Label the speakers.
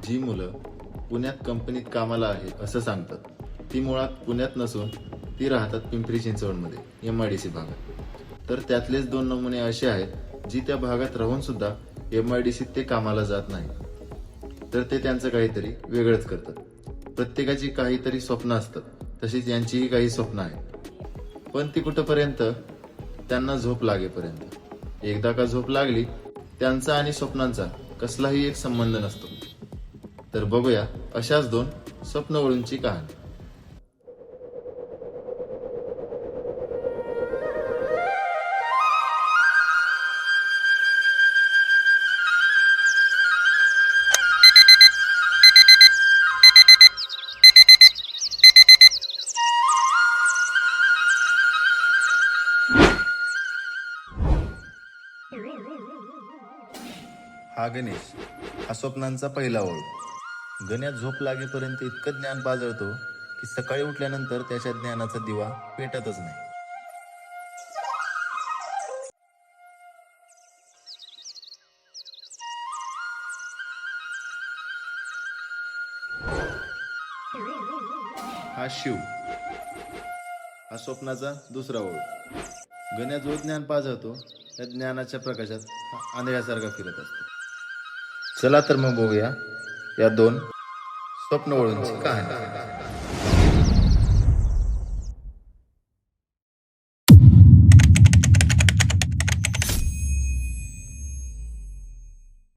Speaker 1: जी मुलं पुण्यात कंपनीत कामाला आहे असं सांगतात, ती मुळात पुण्यात नसून ती राहतात पिंपरी चिंचवडमध्ये MIDC भागात. तर त्यातलेच 2 नमुने असे आहेत जी त्या भागात राहून सुद्धा MIDCत ते कामाला जात नाही. तर ते त्यांचं काहीतरी वेगळंच करतात. प्रत्येकाची काहीतरी स्वप्न असतात, तशीच यांचीही काही स्वप्न आहेत. पण ती कुठपर्यंत? त्यांना झोप लागेपर्यंत. एकदा का झोप लागली, त्यांचा आणि स्वप्नांचा कसलाही एक संबंध नसतो. तर बघूया अशाच 2 स्वप्नवळूंची कहाणी. हा गणेश, हा स्वप्नांचा पहिला ओळ. गण्यात झोप लागेपर्यंत इतकं ज्ञान पाजळतो की सकाळी उठल्यानंतर त्याच्या ज्ञानाचा दिवा पेटतच नाही. हा शिव, हा स्वप्नाचा दुसरा ओळ. गण्या जो ज्ञान पाजळतो त्या ज्ञानाच्या प्रकाशात हा आंधळ्यासारखा फिरत असतो. चला तर मग बघूया या 2 स्वप्नवळूंची कहाणी.